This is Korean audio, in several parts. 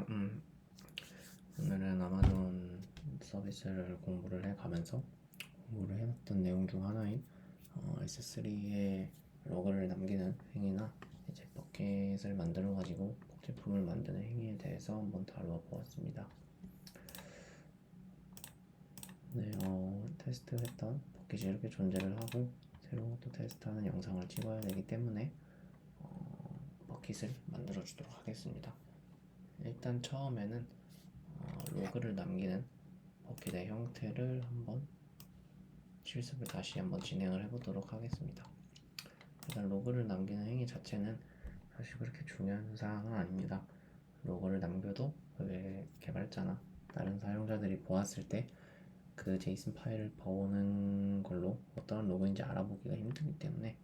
오늘은 아마존 서비스를 공부를 해가면서 공부를 해왔던 내용 중 하나인 S3에 로그를 남기는 행위나 이제 버킷을 만들어 가지고 제품을 만드는 행위에 대해서 한번 다루어 보았습니다. 네, 테스트했던 버킷이 이렇게 존재를 하고 새로운 것도 테스트하는 영상을 찍어야 되기 때문에 버킷을 만들어 주도록 하겠습니다. 일단 처음에는 로그를 남기는 버킷의 형태를 한번 실습을 다시 한번 진행을 해보도록 하겠습니다. 일단 로그를 남기는 행위 자체는 사실 그렇게 중요한 사항은 아닙니다. 로그를 남겨도 왜 개발자나 다른 사용자들이 보았을 때 그 제이슨 파일을 보는 걸로 어떤 로그인지 알아보기가 힘들기 때문에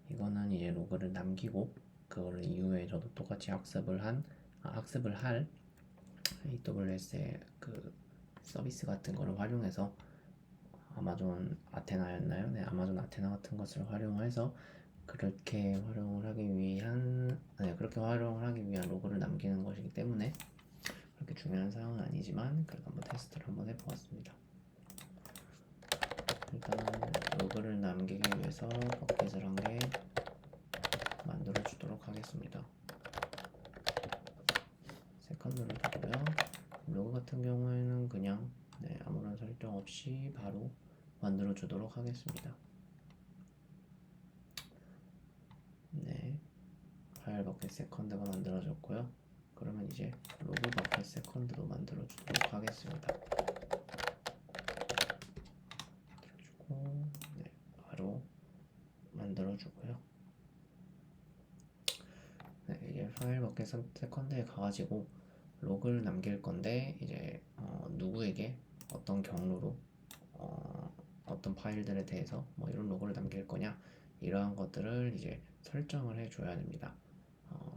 이거는 이제 로그를 남기고 그거를 이후에 저도 똑같이 학습을 할 AWS의 그 서비스 같은 거를 활용해서 아마존 아테나였나요? 네, 아마존 아테나 같은 것을 활용해서 그렇게 활용을 하기 위한 로그를 남기는 것이기 때문에 그렇게 중요한 사항은 아니지만 그래도 한번 테스트를 한번 해보았습니다. 일단 로그를 남기기 위해서 버킷을 한 개 만들어 주도록 하겠습니다. 세컨드를 두고요. 로그 같은 경우에는 그냥 아무런 설정 없이 바로 만들어 주도록 하겠습니다. 네, 파일 버킷 세컨드가 만들어졌고요. 그러면 이제 로그 버킷 세컨드도 만들어 주도록 하겠습니다. 만들어주고 바로 만들어 주고요. 이제 파일 버킷 세컨드에 가가지고 로그를 남길 건데 이제 누구에게 어떤 경로로 어떤 파일들에 대해서 뭐 이런 로그를 남길 거냐 이러한 것들을 이제 설정을 해줘야 됩니다.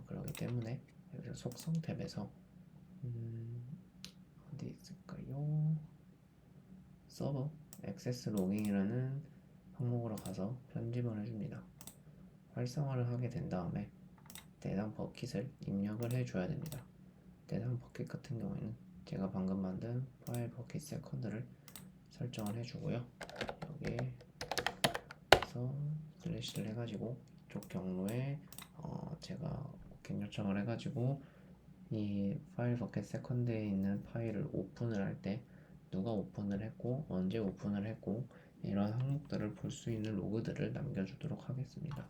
그렇기 때문에 여기서 속성 탭에서 어디 있을까요? 서버 액세스 로깅이라는 항목으로 가서 편집을 해줍니다. 활성화를 하게 된 다음에 대상 버킷을 입력을 해줘야 됩니다. 대상 버킷 같은 경우에는 제가 방금 만든 파일 버킷 세컨드를 설정을 해주고요. 여기에서 슬래시를 해가지고 이쪽 경로에 제가 겟 요청을 해가지고 이 파일 버킷 세컨드에 있는 파일을 오픈을 할 때 누가 오픈을 했고 언제 오픈을 했고 이런 항목들을 볼 수 있는 로그들을 남겨주도록 하겠습니다.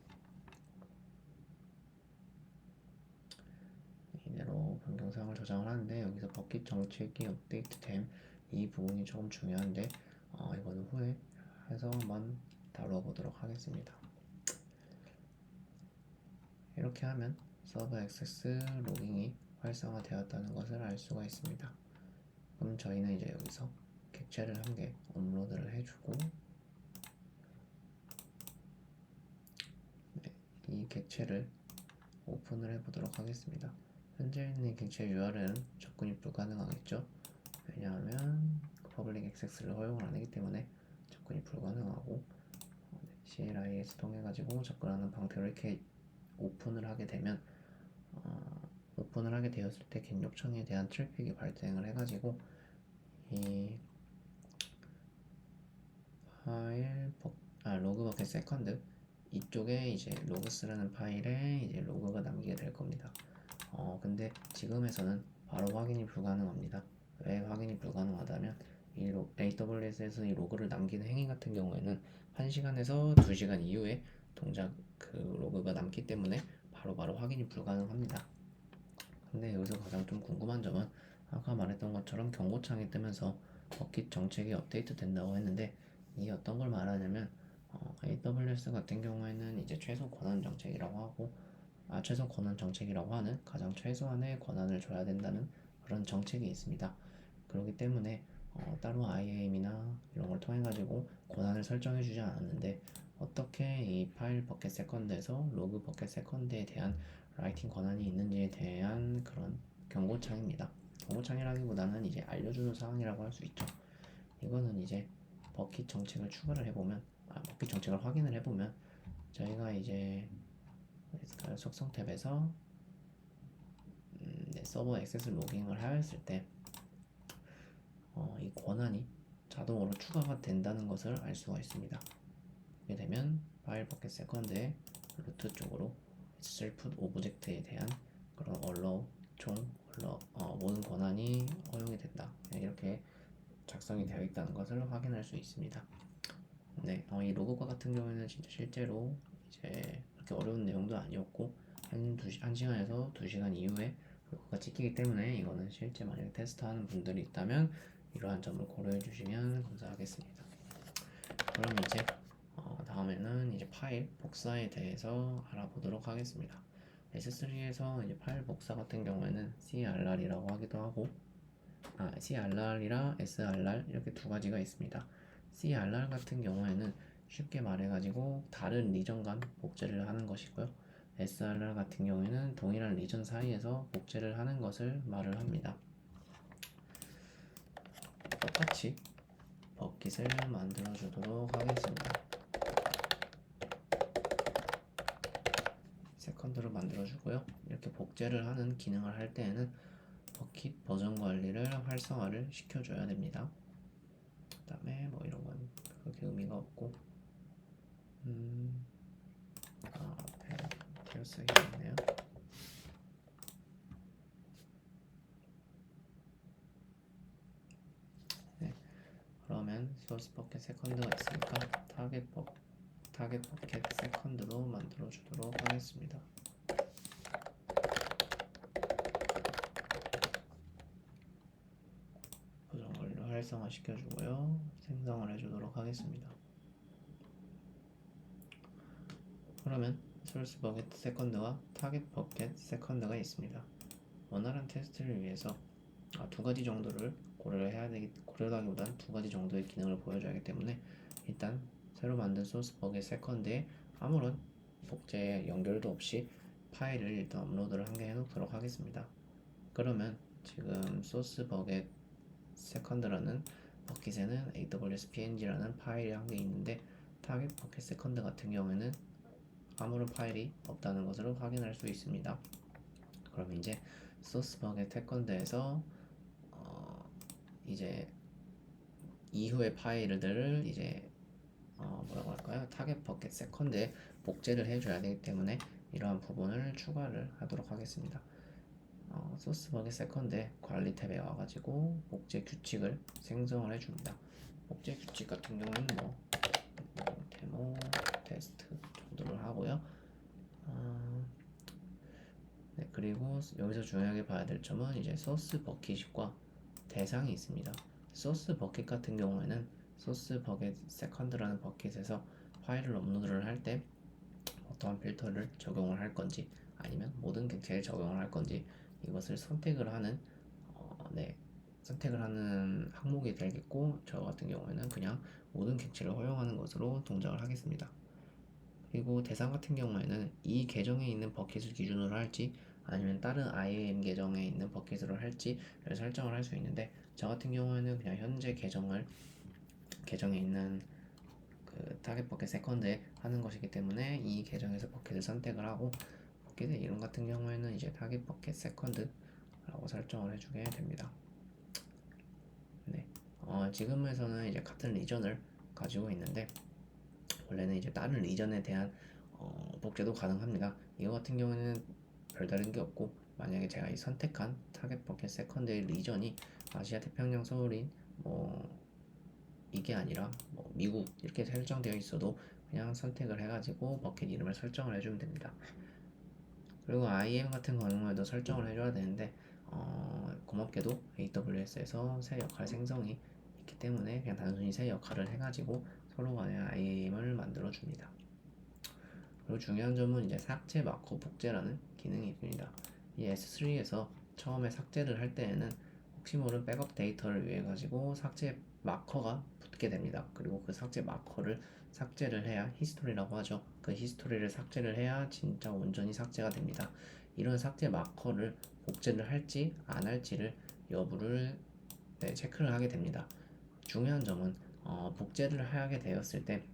이대로 변경사항을 저장을 하는데 여기서 버킷 정책이 업데이트됨 이 부분이 조금 중요한데 이거는 후에 해서 한번 다루어 보도록 하겠습니다. 이렇게 하면 서버 액세스 로깅이 활성화되었다는 것을 알 수가 있습니다. 그럼 저희는 이제 여기서 객체를 한 개 업로드를 해주고 이 객체를 오픈을 해보도록 하겠습니다. 현재 있는 객체 URL은 접근이 불가능하겠죠? 왜냐하면 퍼블릭 액세스를 허용을 안하기 때문에 접근이 불가능하고 CLI에서 통해가지고 접근하는 방태로 이렇게 오픈을 하게 되면 오픈을 하게 되었을 때 겟 요청에 대한 트래픽이 발생을 해가지고 이 파일 로그 버킷 세컨드 이쪽에 이제 로그스라는 파일에 이제 로그가 남기게 될 겁니다. 근데 지금에서는 바로 확인이 불가능합니다. 왜 확인이 불가능하다면 이 AWS에서 이 로그를 남기는 행위 같은 경우에는 1시간에서 2시간 이후에 동작 그 로그가 남기 때문에 바로 확인이 불가능합니다. 근데 여기서 가장 좀 궁금한 점은 아까 말했던 것처럼 경고창이 뜨면서 버킷 정책이 업데이트 된다고 했는데 이게 어떤 걸 말하냐면 AWS 같은 경우에는 이제 최소 권한 정책이라고 하고 최소 권한 정책이라고 하는 가장 최소한의 권한을 줘야 된다는 그런 정책이 있습니다. 그렇기 때문에 따로 IAM이나 이런 걸 통해 가지고 권한을 설정해 주지 않았는데 어떻게 이 파일 버킷 세컨드에서 로그 버킷 세컨드에 대한 라이팅 권한이 있는지에 대한 그런 경고창입니다. 경고창이라기보다는 이제 알려주는 사항이라고 할 수 있죠. 이거는 이제 버킷 정책을 추가를 해보면 버킷 정책을 확인을 해보면 저희가 이제 속성 탭에서 서버 액세스 로깅을 하였을 때 이 권한이 자동으로 추가가 된다는 것을 알 수가 있습니다. 이렇게 되면 파일 버켓 세컨드의 루트 쪽으로 셀프 오브젝트에 대한 그런 allow 총 모든 권한이 허용이 된다. 이렇게 작성이 되어 있다는 것을 확인할 수 있습니다. 네, 이 로그바 같은 경우에는 진짜 실제로 이제 그렇게 어려운 내용도 아니었고 한 1시간에서 2시간 이후에 로그가 찍히기 때문에 이거는 실제 만약에 테스트하는 분들이 있다면 이러한 점을 고려해 주시면 감사하겠습니다. 그럼 이제 다음에는 이제 파일 복사에 대해서 알아보도록 하겠습니다. S3에서 이제 파일 복사 같은 경우에는 CRR이라고 하기도 하고 CRR이랑 SRR 이렇게 두 가지가 있습니다. CRR 같은 경우에는 쉽게 말해가지고 다른 리전 간 복제를 하는 것이고요. SRR 같은 경우에는 동일한 리전 사이에서 복제를 하는 것을 말을 합니다. 똑같이 버킷을 만들어 주도록 하겠습니다. 세컨드로 만들어 주고요. 이렇게 복제를 하는 기능을 할 때에는 버킷 버전 관리를 활성화를 시켜줘야 됩니다. 그 다음에 뭐 이런 건 그렇게 의미가 없고 앞에 띄어 쓰기가 있네요. 네, 그러면 소스 버켓 세컨드가 있으니까 타겟 버켓 세컨드로 만들어 주도록 하겠습니다. 보정 관리를 활성화 시켜주고요. 생성을 해주도록 하겠습니다. 그러면 소스 버켓 세컨드와 타겟 버켓 세컨드가 있습니다. 원활한 테스트를 위해서 두 가지 정도를 고려하기보단 두 가지 정도의 기능을 보여줘야 하기 때문에 일단 새로 만든 소스 버켓 세컨드에 아무런 복제 연결도 없이 파일을 일단 업로드를 한 개 해놓도록 하겠습니다. 그러면 지금 소스 버켓 세컨드라는 버킷에는 AWS PNG라는 파일이 한 개 있는데 타겟 버켓 세컨드 같은 경우에는 아무런 파일이 없다는 것으로 확인할 수 있습니다. 그럼 이제 소스 버켓 세컨드에서 이제 이후의 파일들을 이제 뭐라고 할까요? 타겟 버켓 세컨드에 복제를 해줘야 되기 때문에 이러한 부분을 추가를 하도록 하겠습니다. 소스 버켓 세컨드에 관리 탭에 와가지고 복제 규칙을 생성을 해줍니다. 복제 규칙 같은 경우는 뭐 데모 테스트 정도를 하고요. 네, 그리고 여기서 중요하게 봐야 될 점은 이제 소스 버킷과 대상이 있습니다. 소스 버킷 같은 경우에는 소스 버킷 세컨드라는 버킷에서 파일을 업로드를 할 때 어떠한 필터를 적용을 할 건지 아니면 모든 객체를 적용을 할 건지 이것을 선택을 하는 항목이 되겠고 저 같은 경우에는 그냥 모든 객체를 허용하는 것으로 동작을 하겠습니다. 그리고 대상 같은 경우에는 이 계정에 있는 버킷을 기준으로 할지 아니면 다른 IAM 계정에 있는 버킷으로 할지를 설정을 할 수 있는데 저 같은 경우에는 그냥 현재 계정에 있는 그 타겟 버킷 세컨드에 하는 것이기 때문에 이 계정에서 버킷을 선택을 하고 버킷의 이름 같은 경우에는 이제 타겟 버킷 세컨드라고 설정을 해주게 됩니다. 네, 지금에서는 이제 같은 리전을 가지고 있는데 원래는 이제 다른 리전에 대한 복제도 가능합니다. 이거 같은 경우에는 별다른 게 없고 만약에 제가 이 선택한 타겟 버켓 세컨드의 리전이 아시아 태평양 서울인 이게 아니라 미국 이렇게 설정되어 있어도 그냥 선택을 해가지고 버켓 이름을 설정을 해주면 됩니다. 그리고 IAM 같은 경우에도 설정을 해줘야 되는데 고맙게도 AWS에서 새 역할 생성이 있기 때문에 그냥 단순히 새 역할을 해가지고 서로 간의 IAM을 만들어 줍니다. 그리고 중요한 점은 이제 삭제 마커 복제라는 기능이 있습니다. 이 S3에서 처음에 삭제를 할 때에는 혹시 모르는 백업 데이터를 위해 가지고 삭제 마커가 붙게 됩니다. 그리고 그 삭제 마커를 삭제를 해야 히스토리라고 하죠. 그 히스토리를 삭제를 해야 진짜 온전히 삭제가 됩니다. 이런 삭제 마커를 복제를 할지 안 할지를 여부를 체크를 하게 됩니다. 중요한 점은 복제를 하게 되었을 때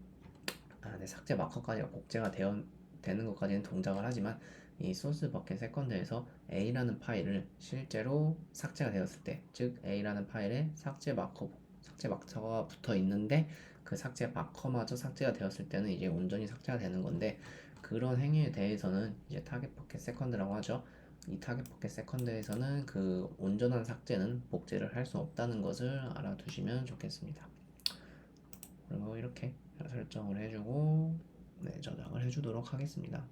삭제 마커까지가 복제가 되는 것까지는 동작을 하지만 이 소스 버켓 세컨드에서 A라는 파일을 실제로 삭제가 되었을 때, 즉 A라는 파일에 삭제 마커가 붙어 있는데 그 삭제 마커마저 삭제가 되었을 때는 이제 온전히 삭제가 되는 건데, 그런 행위에 대해서는 이제 타겟 버켓 세컨드라고 하죠. 이 타겟 버켓 세컨드에서는 그 온전한 삭제는 복제를 할 수 없다는 것을 알아두시면 좋겠습니다. 그리고 이렇게 설정을 해주고 저장을 해주도록 하겠습니다.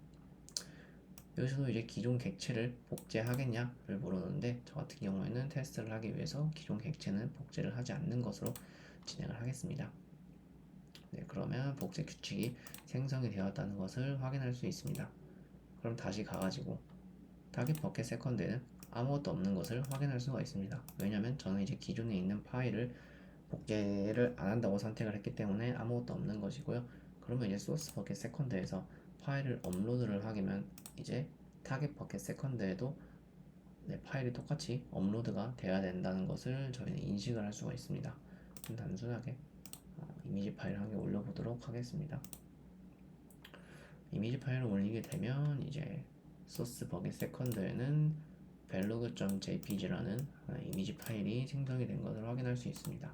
여기서도 이제 기존 객체를 복제하겠냐를 물었는데, 저 같은 경우에는 테스트를 하기 위해서 기존 객체는 복제를 하지 않는 것으로 진행을 하겠습니다. 그러면 복제 규칙이 생성이 되었다는 것을 확인할 수 있습니다. 그럼 다시 가가지고 타겟 버켓 세컨드에는 아무것도 없는 것을 확인할 수가 있습니다. 왜냐면 저는 이제 기존에 있는 파일을 복제를 안 한다고 선택을 했기 때문에 아무것도 없는 것이고요. 그러면 이제 소스 버켓 세컨드에서 파일을 업로드를 하기면 이제 타겟 버켓 세컨드에도 파일이 똑같이 업로드가 돼야 된다는 것을 저희는 인식을 할 수가 있습니다. 좀 단순하게 이미지 파일 한 개 올려보도록 하겠습니다. 이미지 파일을 올리게 되면 이제 소스 버켓 세컨드에는 belog.jpg라는 이미지 파일이 생성이 된 것을 확인할 수 있습니다.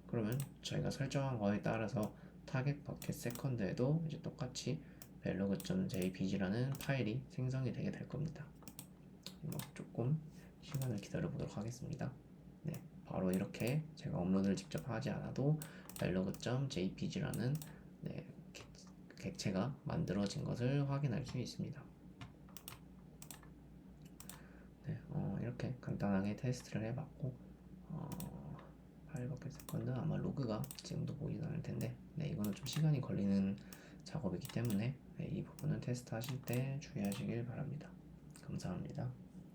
그러면 저희가 설정한 거에 따라서 타겟 버켓 세컨드에도 이제 똑같이 belog.jpg라는 파일이 생성이 되게 될 겁니다. 조금 시간을 기다려 보도록 하겠습니다. 바로 이렇게 제가 업로드를 직접 하지 않아도 belog.jpg라는 객체가 만들어진 것을 확인할 수 있습니다. 이렇게 간단하게 테스트를 해봤고, 파일 버켓 세컨드 아마 로그가 지금도 보이진 않을 텐데, 이거는 좀 시간이 걸리는 작업이기 때문에 이 부분은 테스트 하실 때 주의하시길 바랍니다. 감사합니다.